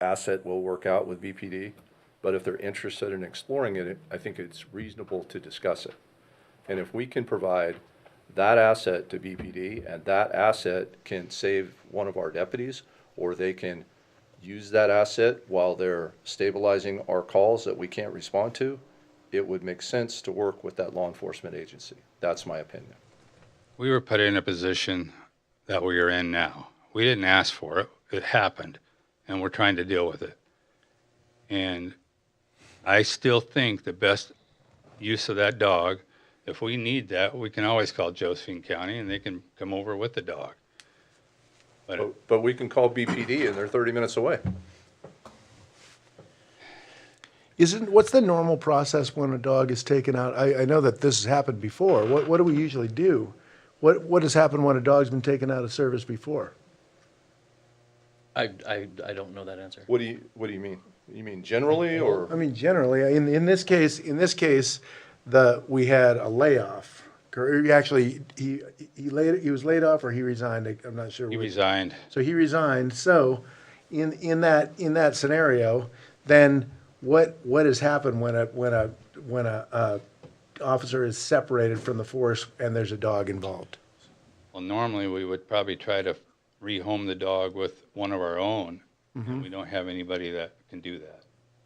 asset will work out with BPD, but if they're interested in exploring it, I think it's reasonable to discuss it. And if we can provide that asset to BPD and that asset can save one of our deputies, or they can use that asset while they're stabilizing our calls that we can't respond to, it would make sense to work with that law enforcement agency. That's my opinion. We were put in a position that we are in now. We didn't ask for it. It happened, and we're trying to deal with it. And I still think the best use of that dog, if we need that, we can always call Josephine County, and they can come over with the dog. But we can call BPD and they're 30 minutes away. What's the normal process when a dog is taken out? I know that this has happened before. What do we usually do? What has happened when a dog's been taken out of service before? I don't know that answer. What do you mean? You mean generally, or? I mean, generally, in this case, we had a layoff. Actually, he was laid off, or he resigned. I'm not sure. He resigned. So he resigned. So in that scenario, then what has happened when a officer is separated from the force and there's a dog involved? Well, normally we would probably try to rehome the dog with one of our own, and we don't have anybody that can do that.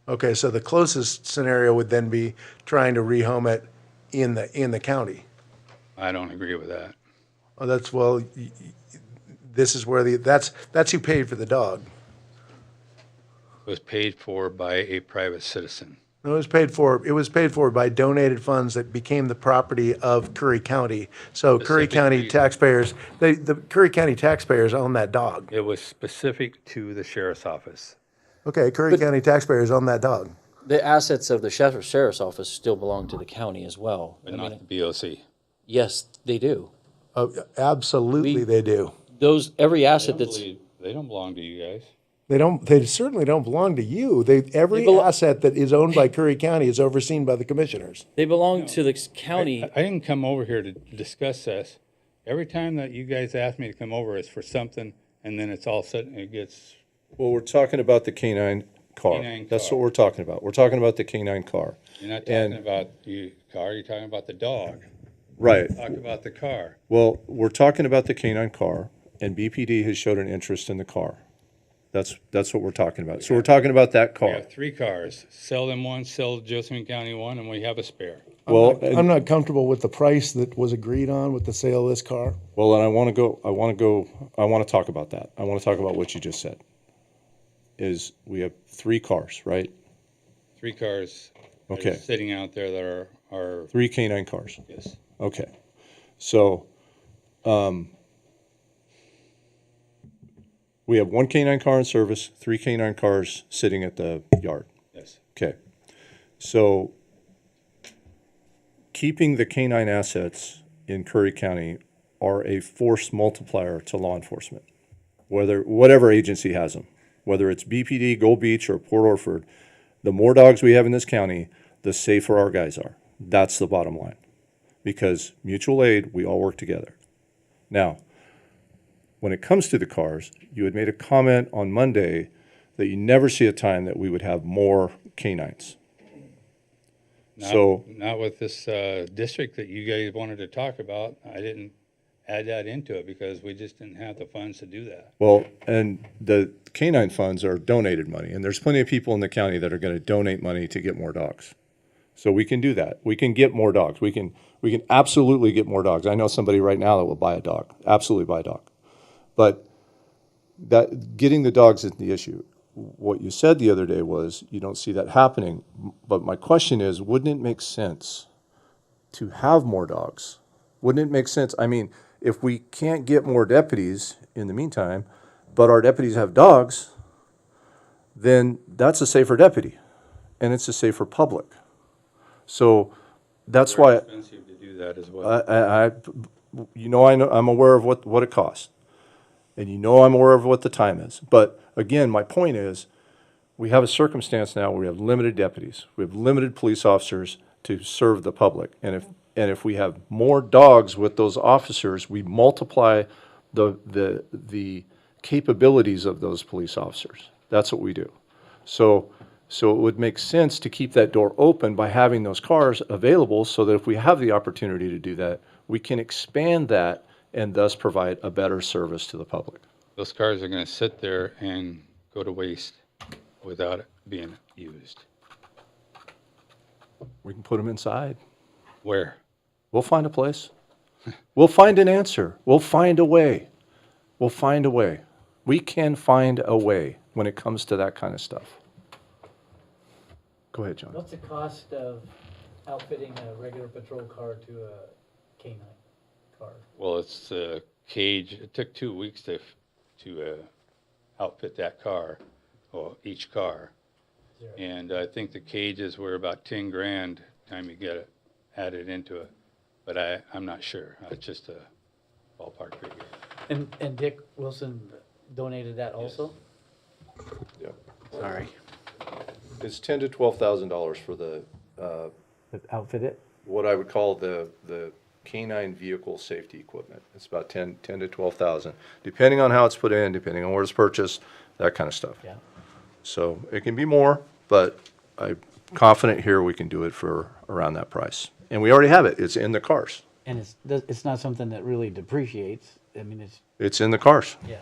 Okay, so the closest scenario would then be trying to rehome it in the county. I don't agree with that. Oh, this is where that's who paid for the dog. It was paid for by a private citizen. It was paid for by donated funds that became the property of Curry County. So Curry County taxpayers, the Curry County taxpayers own that dog. It was specific to the sheriff's office. Okay, Curry County taxpayers own that dog. The assets of the sheriff's office still belong to the county as well. But not the BOC. Yes, they do. Absolutely, they do. Every asset that's, They don't belong to you guys. They certainly don't belong to you. Every asset that is owned by Curry County is overseen by the commissioners. they belong to the county. I didn't come over here to discuss this. Every time that you guys ask me to come over, it's for something, and then it's all sudden it gets. Well, we're talking about the canine car. Canine That's car. what we're talking about. We're talking about the canine car. You're not talking about the car. You're talking about the dog. Right. Talk about the car. Well, we're talking about the canine car, and BPD has showed an interest in the car. That's what we're talking about. So we're talking about that We car. have 3 cars. Sell them one, sell Josephine County one, and we have a spare. Well, I'm not comfortable with the price that was agreed on with the sale of this car. well, and I want to talk about that. I want to talk about what you just said. Is we have 3 cars, right? 3 cars that are Okay. sitting out there that are 3 canine cars. yes. Okay. So, we have 1 canine car in service, 3 canine cars sitting at the yard. Yes. Okay. So, keeping the canine assets in Curry County are a force multiplier to law enforcement, whatever agency has them, whether it's BPD, Gold Beach, or Port Orford. The more dogs we have in this county, the safer our guys are. That's the bottom line. Because mutual aid, we all work together. Now, when it comes to the cars, you had made a comment on Monday that you never see a time that we would have more canines. Not with this district that you guys wanted to talk about. I didn't add that into it because we just didn't have the funds to do that. Well, and the canine funds are donated money, and there's plenty of people in the county that are going to donate money to get more dogs. So we can do that. We can get more dogs. We can absolutely get more dogs. I know somebody right now that will buy a dog, absolutely buy a dog. But that getting the dogs isn't the issue. What you said the other day was you don't see that happening. But my question is, wouldn't it make sense to have more dogs? Wouldn't it make sense? I mean, if we can't get more deputies in the meantime, but our deputies have dogs, then that's a safer deputy, and it's a safer public. So that's Very why expensive to do that as well. I'm aware of what it costs, and I'm aware of what the time is. But again, my point is, we have a circumstance now where we have limited deputies, we have limited police officers to serve the public, and if we have more dogs with those officers, we multiply the capabilities of those police officers. That's what we do. So it would make sense to keep that door open by having those cars available so that if we have the opportunity to do that, we can expand that and thus provide a better service to the public. Those cars are going to sit there and go to waste without it being used. We can put them inside. Where? We'll find a place. We'll find an answer. We'll find a way. We'll find a way. We can find a way when it comes to that kind of stuff. Go ahead, John. What's the cost of outfitting a regular patrol car to a K-9 car? Well, it's a cage. It took 2 weeks to outfit that car, well, each car. Zero. And I think the cages were about 10 grand time you get it added into it. But I'm not sure. It's just a ballpark figure. And Dick Wilson donated that also? Yeah. Sorry. It's $10,000 to $12,000 for the Outfit it? what I would call the canine vehicle safety equipment. It's about 10 to 12,000, depending on how it's put in, depending on where it's purchased, that kind of stuff. Yeah. So it can be more, but I'm confident here we can do it for around that price. And we already have it. It's in the cars. And it's not something that really depreciates. I mean, It's in the cars. yeah.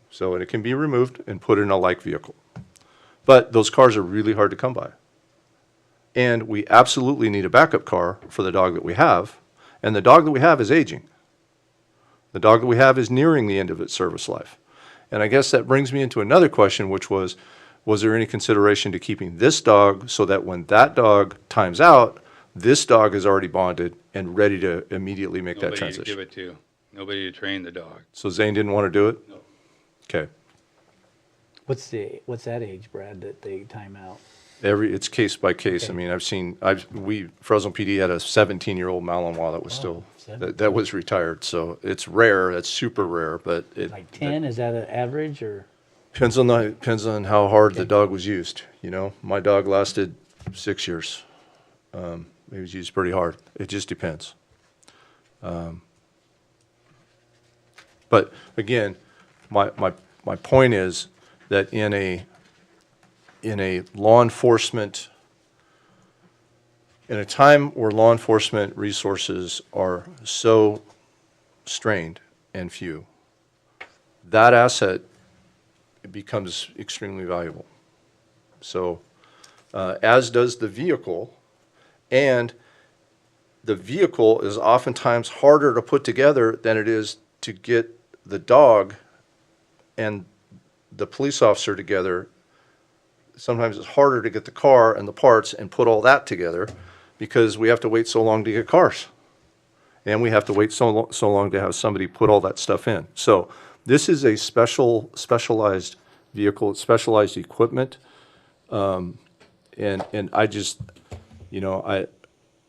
So it can be removed and put in a like vehicle. But those cars are really hard to come by. And we absolutely need a backup car for the dog that we have. And the dog that we have is aging. The dog that we have is nearing the end of its service life. And I guess that brings me into another question, which was there any consideration to keeping this dog so that when that dog times out, this dog is already bonded and ready to immediately make that Nobody to transition? give it to. Nobody to train the dog. So Zane didn't want to do it? No. Okay. What's that age, Brad, that they time out? It's case by case. Okay. I mean, Fresno PD had a 17-year-old Malinois that was still, 17. that was retired. So it's rare, that's super rare, but it Like 10, is that an average or? depends on how hard the dog was used, you know? My dog lasted 6 years. He was used pretty hard. It just depends. But again, my point is that in a law enforcement, in a time where law enforcement resources are so strained and few, that asset becomes extremely valuable. So, as does the vehicle, and the vehicle is oftentimes harder to put together than it is to get the dog and the police officer together. Sometimes it's harder to get the car and the parts and put all that together because we have to wait so long to get cars. And we have to wait so long to have somebody put all that stuff in. So this is a specialized vehicle, specialized equipment. And I just, you know, I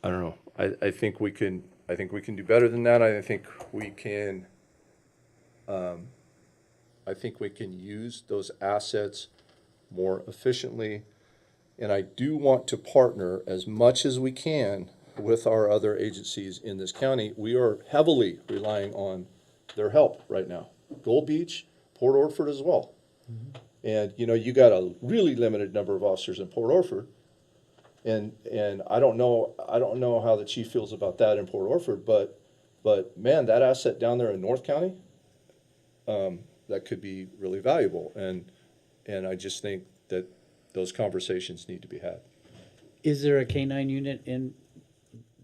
don't know. I think we can do better than that. I think we can use those assets more efficiently. And I do want to partner as much as we can with our other agencies in this county. We are heavily relying on their help right now. Gold Beach, Port Orford as well. Mm-hmm. And, you know, you got a really limited number of officers in Port Orford. And I don't know how the chief feels about that in Port Orford, but man, that asset down there in North County, that could be really valuable. And I just think that those conversations need to be had. Is there a K-9 unit in?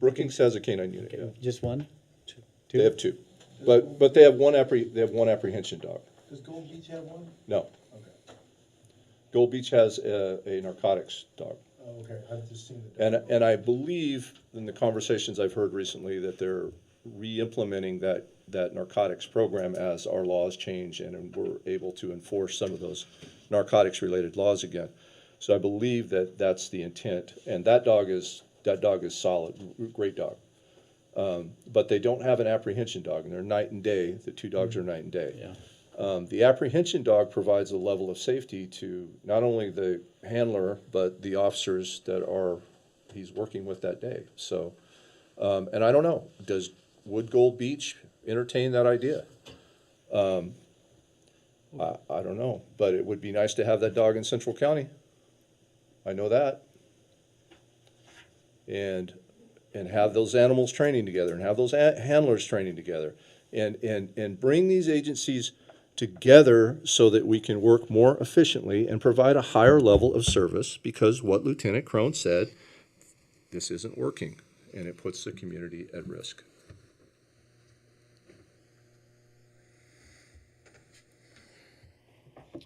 Brookings has a K-9 unit, yeah. Just one? They have two. But they have one apprehension dog. Does Gold Beach have one? No. Okay. Gold Beach has a narcotics dog. Oh, okay, I've just seen it. And I believe in the conversations I've heard recently that they're re-implementing that narcotics program as our laws change and we're able to enforce some of those narcotics-related laws again. So I believe that that's the intent. And that dog is solid, great dog. But they don't have an apprehension dog, and they're night and day. The two dogs are night and day. Yeah. The apprehension dog provides a level of safety to not only the handler, but the officers that he's working with that day. So, and I don't know, would Gold Beach entertain that idea? I don't know, but it would be nice to have that dog in Central County. I know that. And have those animals training together and have those handlers training together and bring these agencies together so that we can work more efficiently and provide a higher level of service, because what Lieutenant Crone said, this isn't working and it puts the community at risk.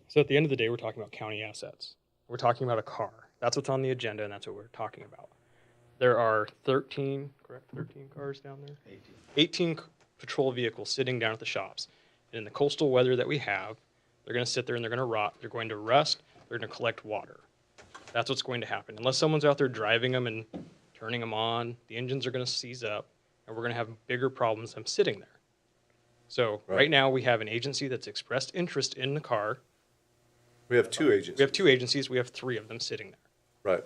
So at the end of the day, we're talking about county assets. We're talking about a car. That's what's on the agenda, and that's what we're talking about. There are 13, correct, 13 cars down there? 18 patrol vehicles sitting down at the shops. And in the coastal weather that we have, they're going to sit there and they're going to rot. They're going to rust. They're going to collect water. That's what's going to happen. Unless someone's out there driving them and turning them on, the engines are going to seize up, and we're going to have bigger problems than them sitting there. So right now, we have an agency that's expressed interest in the car. We have two agencies. We have two agencies. We have 3 of them sitting there. Right.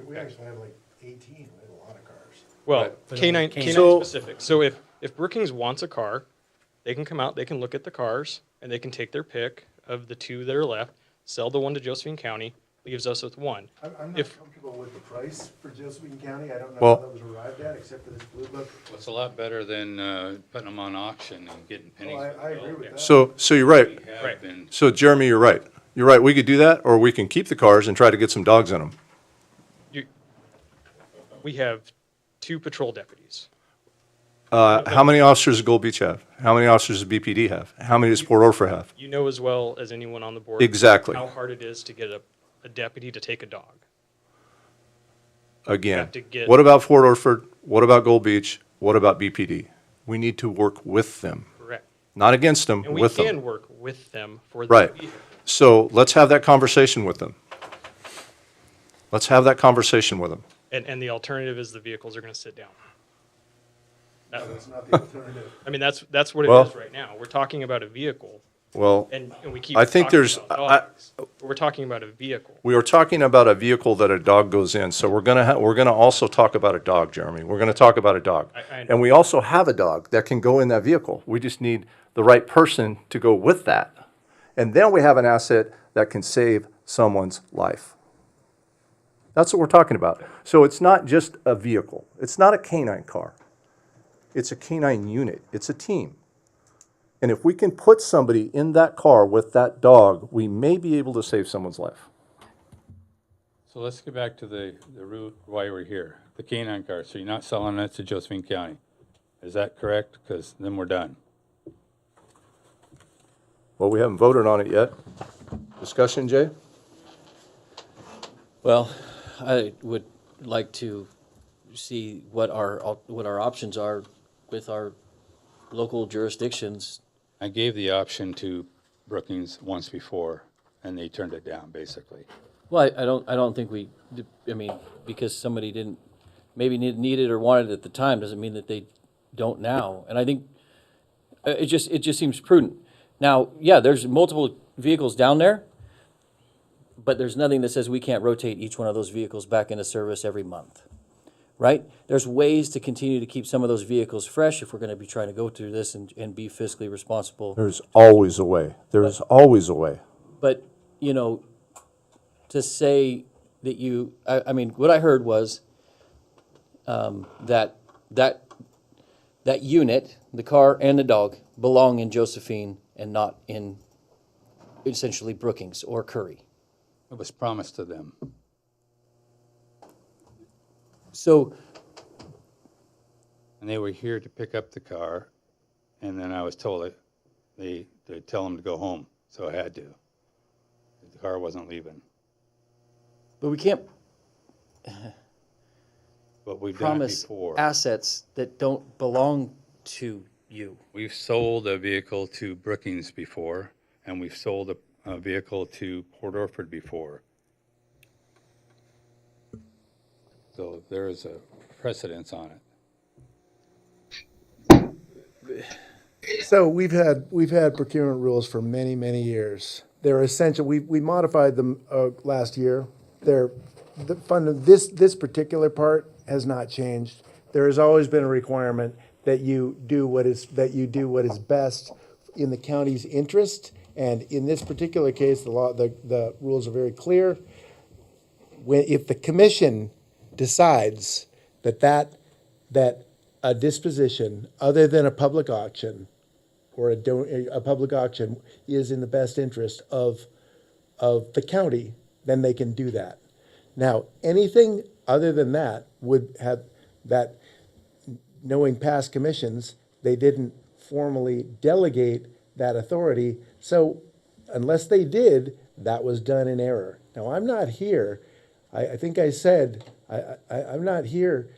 We actually have like 18, we have a lot of cars. Well, Right. K9 So- specific. So if Brookings wants a car, they can come out, they can look at the cars, and they can take their pick of the 2 that are left, sell the one to Josephine County, leaves us with 1. I'm not If- comfortable with the price for Josephine County. I don't know Well- how that was arrived at, except for this blue book. It's a lot better than putting them on auction and getting pennies. Oh, I for the agree bill. with that. So you're right. We have Right. been, So Jeremy, you're right. You're right. We could do that, or we can keep the cars and try to get some dogs in them. We have 2 patrol deputies. How many officers does Gold Beach have? How many officers does BPD have? How many does Port Orford have? You know as well as anyone on the board. Exactly. How hard it is to get a deputy to take a dog. Again, have to get- what about Port Orford? What about Gold Beach? What about BPD? We need to work with them, Correct. not against them, And we with can them. work with them for the Right. vehicle. So let's have that conversation with them. Let's have that conversation with them. And the alternative is the vehicles are going to sit down. That's not the alternative. I mean, that's what it Well- is right now. We're talking about a vehicle, Well, and we keep I think talking there's- about dogs. We're talking about a vehicle. we are talking about a vehicle that a dog goes in, so we're gonna also talk about a dog, Jeremy. We're gonna talk about a dog. I know. And we also have a dog that can go in that vehicle. We just need the right person to go with that. And then we have an asset that can save someone's life. That's what we're talking about. So it's not just a vehicle. It's not a canine car. It's a canine unit. It's a team. And if we can put somebody in that car with that dog, we may be able to save someone's life. so let's get back to the root why we're here, the canine car. So you're not selling that to Josephine County. Is that correct? Because then we're done. Well, we haven't voted on it yet. Discussion, Jay? Well, I would like to see what our options are with our local jurisdictions. I gave the option to Brookings once before, and they turned it down, basically. Well, I don't think I mean, because somebody didn't, maybe need it or wanted it at the time, doesn't mean that they don't now. And I think it just seems prudent. Now, yeah, there's multiple vehicles down there, but there's nothing that says we can't rotate each one of those vehicles back into service every month, right? There's ways to continue to keep some of those vehicles fresh if we're gonna be trying to go through this and be fiscally responsible. There's always a way. There's always a way. But, you know, to say that I mean, what I heard was that unit, the car and the dog, belong in Josephine and not in essentially Brookings or Curry. It was promised to them. So, And they were here to pick up the car, and then I was told that they'd tell them to go home, so I had to. The car wasn't leaving. but we can't But we've done it promise before. assets that don't belong to you. We've sold a vehicle to Brookings before, and we've sold a vehicle to Port Orford before. So there is a precedence on it. So we've had procurement rules for many, many years. They're essential. We modified them last year. This particular part has not changed. There has always been a requirement that you do what is best in the county's interest. And in this particular case, the rules are very clear. if the commission decides that a disposition other than a public auction or a public auction is in the best interest of the county, then they can do that. Now, anything other than that would have that, knowing past commissions, they didn't formally delegate that authority. So unless they did, that was done in error. Now, I'm not here, I think I said, I'm not here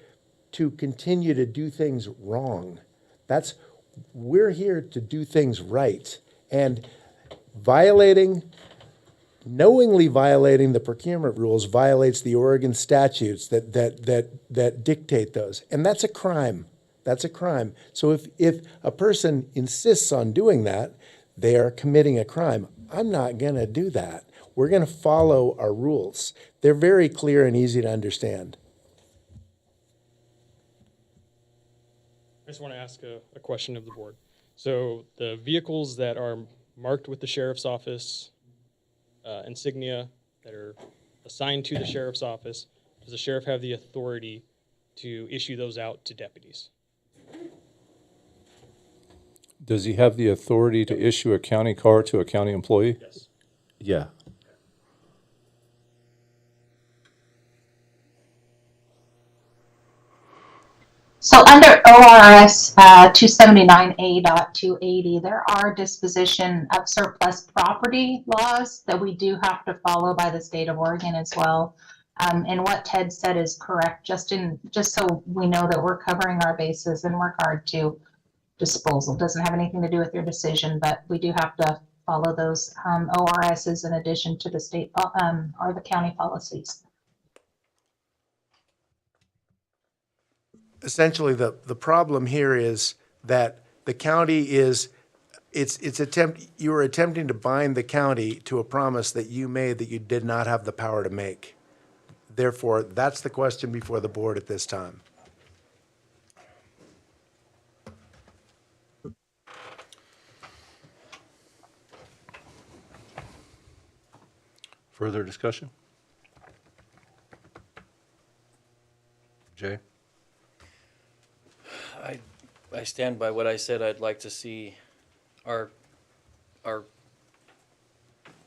to continue to do things wrong. We're here to do things right. And knowingly violating the procurement rules violates the Oregon statutes that dictate those. And that's a crime. That's a crime. So if a person insists on doing that, they are committing a crime. I'm not going to do that. We're going to follow our rules. They're very clear and easy to understand. I just want to ask a question of the board. So the vehicles that are marked with the sheriff's office insignia that are assigned to the sheriff's office, does the sheriff have the authority to issue those out to deputies? Does he have the authority to issue a county car to a county employee? Yes. Yeah. So under ORS 279A.280, there are disposition of surplus property laws that we do have to follow by the state of Oregon as well. And what Ted said is correct, just so we know that we're covering our bases in regard to disposal. Doesn't have anything to do with your decision, but we do have to follow those ORSs in addition to the state or the county policies. Essentially, the problem here is that the county you are attempting to bind the county to a promise that you made that you did not have the power to make. Therefore, that's the question before the board at this time. Further discussion? Jay? I stand by what I said. I'd like to see our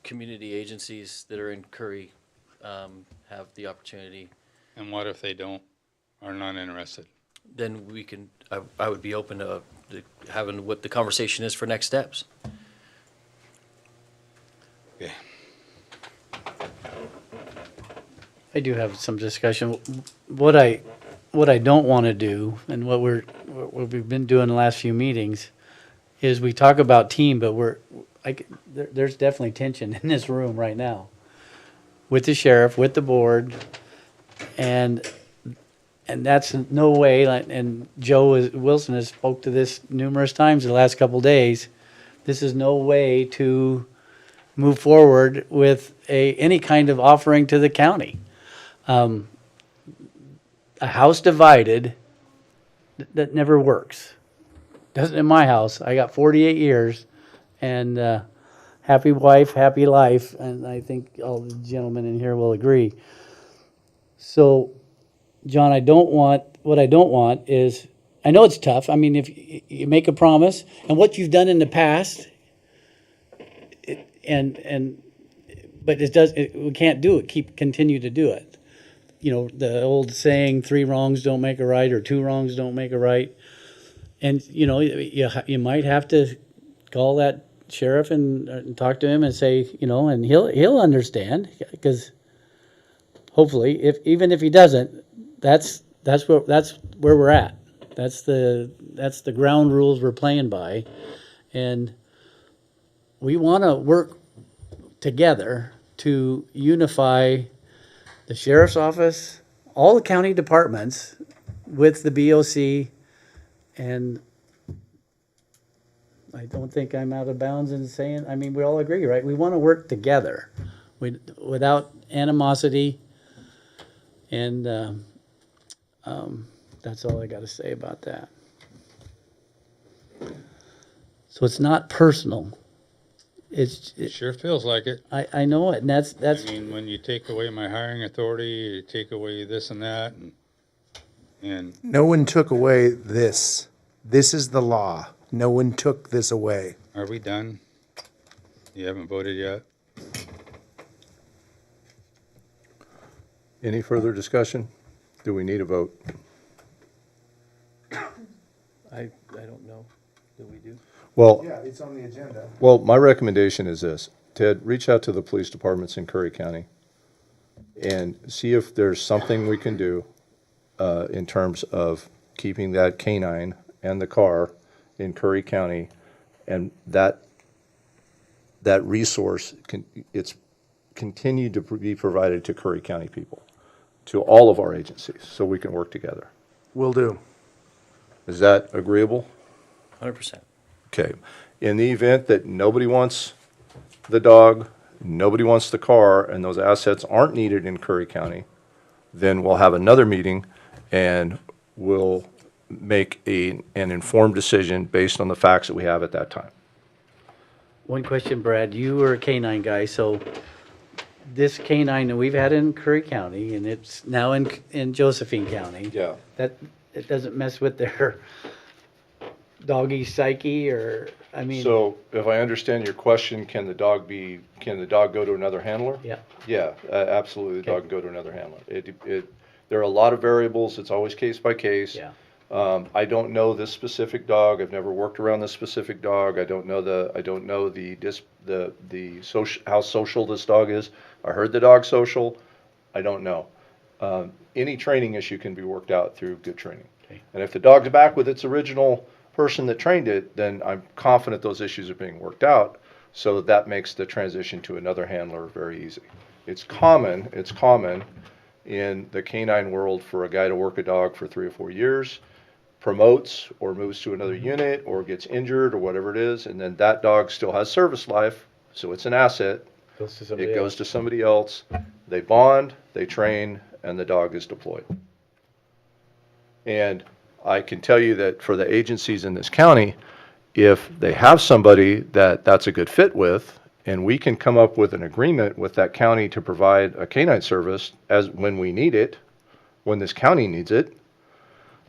community agencies that are in Curry have the opportunity. And what if they are not interested? Then I would be open to having what the conversation is for next steps. Okay. I do have some discussion. What I don't want to do, and what we've been doing the last few meetings, is we talk about team, but there's definitely tension in this room right now, with the sheriff, with the board, and that's no way. And Joe Wilson has spoke to this numerous times the last couple of days. This is no way to move forward with any kind of offering to the county. A house divided, that never works. Doesn't in my house. I got 48 years and happy wife, happy life, and I think all the gentlemen in here will agree. So, John, what I don't want is, I know it's tough. I mean, if you make a promise and what you've done in the past, but we can't do it, continue to do it. You know, the old saying, 3 wrongs don't make a right, or 2 wrongs don't make a right. And, you know, you might have to call that sheriff and talk to him and say, you know, and he'll understand, because hopefully, even if he doesn't, that's where we're at. That's the ground rules we're playing by. And we want to work together to unify the sheriff's office, all the county departments with the BOC, and I don't think I'm out of bounds in saying, I mean, we all agree, right? We want to work together without animosity, and that's all I got to say about that. So it's not personal. It sure feels like it. I know it, and that's, I mean, when you take away my hiring authority, you take away this and that, and No one took away this. This is the law. No one took this away. are we done? You haven't voted yet? Any further discussion? Do we need a vote? I don't know. Do we do? Well, Yeah, it's on the agenda. well, my recommendation is this. Ted, reach out to the police departments in Curry County and see if there's something we can do in terms of keeping that canine and the car in Curry County, and that resource it's continued to be provided to Curry County people, to all of our agencies, so we can work together. Will do. Is that agreeable? 100%. Okay. In the event that nobody wants the dog, nobody wants the car, and those assets aren't needed in Curry County, then we'll have another meeting and we'll make an informed decision based on the facts that we have at that time. one question, Brad, you were a canine guy, so this canine that we've had in Curry County, and it's now in Josephine County. Yeah. That, it doesn't mess with their doggy psyche, or, I mean. So if I understand your question, can the dog go to another handler? Yeah. Yeah, absolutely, the dog Okay. can go to another handler. There are a lot of variables, it's always case by case. Yeah. I don't know this specific dog, I've never worked around this specific dog, I don't know how social this dog is. I heard the dog's social, I don't know. Any training issue can be worked out through good training. Okay. And if the dog's back with its original person that trained it, then I'm confident those issues are being worked out, so that makes the transition to another handler very easy. It's common in the canine world for a guy to work a dog for 3 or 4 years, promotes or moves to another unit or gets injured or whatever it is, and then that dog still has service life, so it's an asset. Goes to somebody It goes else. to somebody else. They bond, they train, and the dog is deployed. And I can tell you that for the agencies in this county, if they have somebody that that's a good fit with, and we can come up with an agreement with that county to provide a canine service as when we need it, when this county needs it,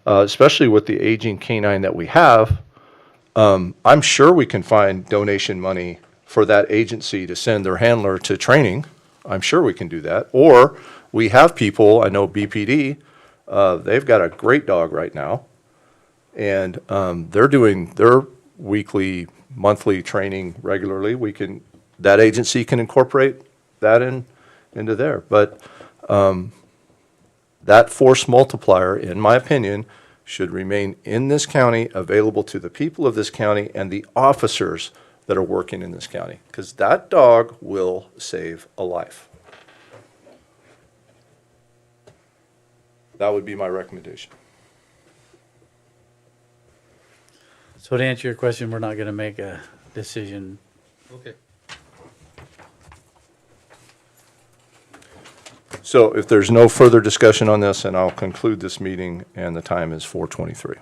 especially with the aging canine that we have, I'm sure we can find donation money for that agency to send their handler to training. I'm sure we can do that. Or we have people, I know BPD, they've got a great dog right now, and they're doing their weekly, monthly training regularly. That agency can incorporate that into there. But that force multiplier, in my opinion, should remain in this county, available to the people of this county and the officers that are working in this county, because that dog will save a life. That would be my recommendation. So to answer your question, we're not gonna make a decision. Okay. So if there's no further discussion on this, then I'll conclude this meeting, and the time is 4:23.